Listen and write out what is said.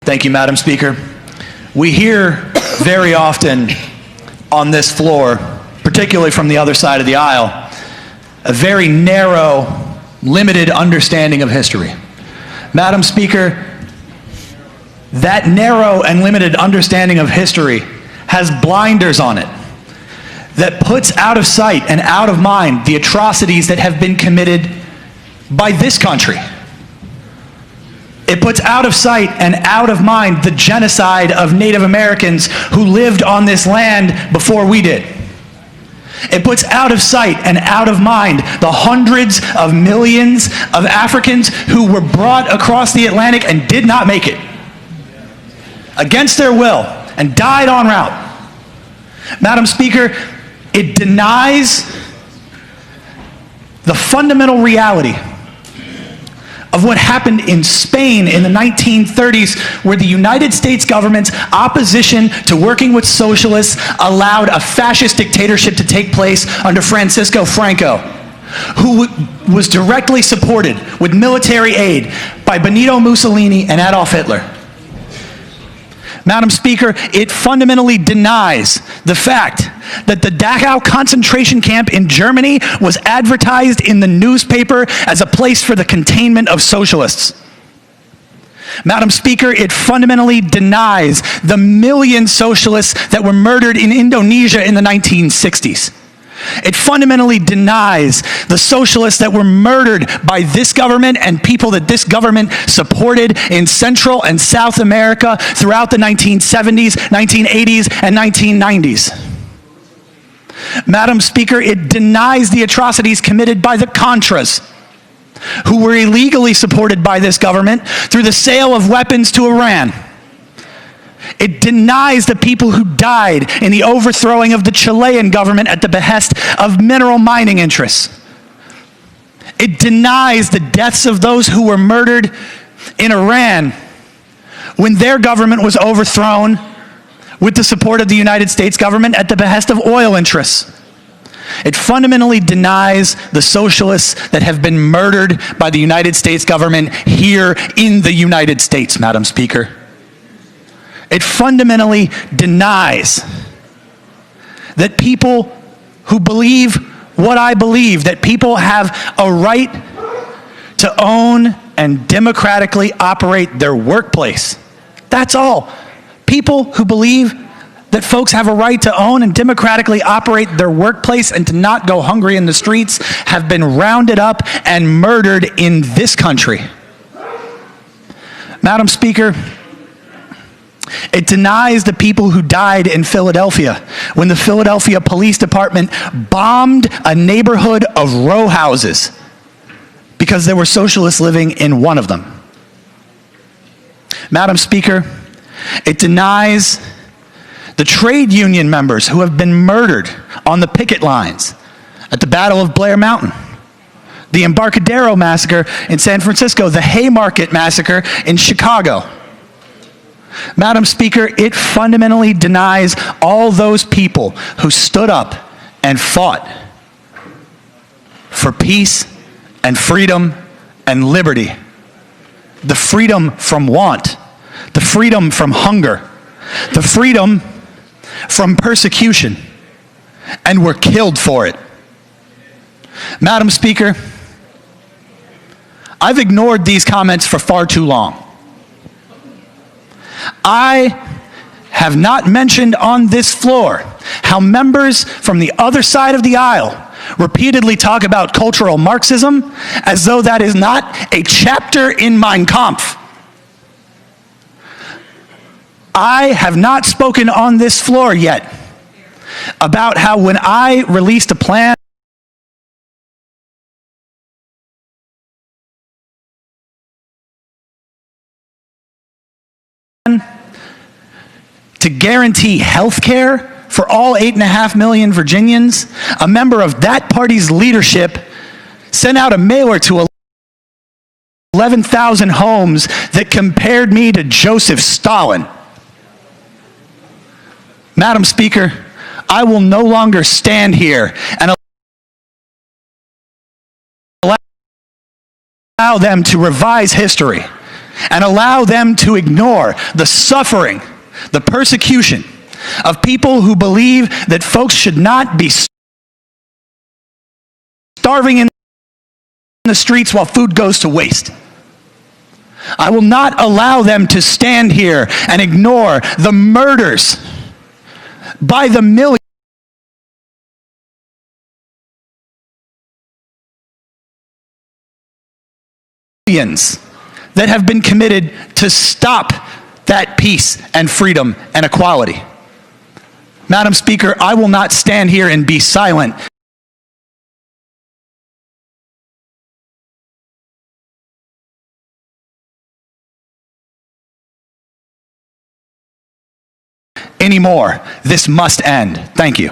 Thank you, Madam Speaker. We hear very often on this floor, particularly from the other side of the aisle, a very narrow, limited understanding of history. Madam Speaker, that narrow and limited understanding of history has blinders on it that puts out of sight and out of mind the atrocities that have been committed by this country. It puts out of sight and out of mind the genocide of Native Americans who lived on this land before we did. It puts out of sight and out of mind the hundreds of millions of Africans who were brought across the Atlantic and did not make it, against their will, and died en route. Madam Speaker, it denies the fundamental reality of what happened in Spain in the 1930s, where the United States government's opposition to working with socialists allowed a fascist dictatorship to take place under Francisco Franco, who was directly supported with military aid by Benito Mussolini and Adolf Hitler. Madam Speaker, it fundamentally denies the fact that the Dachau concentration camp in Germany was advertised in the newspaper as a place for the containment of socialists. Madam Speaker, it fundamentally denies the million socialists that were murdered in Indonesia in the 1960s. It fundamentally denies the socialists that were murdered by this government and people that this government supported in Central and South America throughout the 1970s, 1980s, and 1990s. Madam Speaker, it denies the atrocities committed by the Contras, who were illegally supported by this government through the sale of weapons to Iran. It denies the people who died in the overthrowing of the Chilean government at the behest of mineral mining interests. It denies the deaths of those who were murdered in Iran when their government was overthrown with the support of the United States government at the behest of oil interests. It fundamentally denies the socialists that have been murdered by the United States government here in the United States, Madam Speaker. It fundamentally denies that people who believe what I believe, that people have a right to own and democratically operate their workplace. That's all. People who believe that folks have a right to own and democratically operate their workplace and to not go hungry in the streets have been rounded up and murdered in this country. Madam Speaker, it denies the people who died in Philadelphia when the Philadelphia Police Department bombed a neighborhood of row houses because there were socialists living in one of them. Madam Speaker, it denies the trade union members who have been murdered on the picket lines at the Battle of Blair Mountain, the Embarcadero Massacre in San Francisco, the Haymarket Massacre in Chicago. Madam Speaker, it fundamentally denies all those people who stood up and fought for peace and freedom and liberty. The freedom from want, the freedom from hunger, the freedom from persecution, and were killed for it. Madam Speaker, I've ignored these comments for far too long. I have not mentioned on this floor how members from the other side of the aisle repeatedly talk about cultural Marxism as though that is not a chapter in Mein Kampf. I have not spoken on this floor yet about how when I released a plan to guarantee health care for all 8.5 million Virginians, a member of that party's leadership sent out a mailer to 11,000 homes that compared me to Joseph Stalin. Madam Speaker, I will no longer stand here and allow them to revise history. and allow them to ignore the suffering, the persecution of people who believe that folks should not be starving in the streets while food goes to waste. I will not allow them to stand here and ignore the murders by the millions that have been committed to stop that peace and freedom and equality. Madam Speaker, I will not stand here and be silent anymore. This must end. Thank you.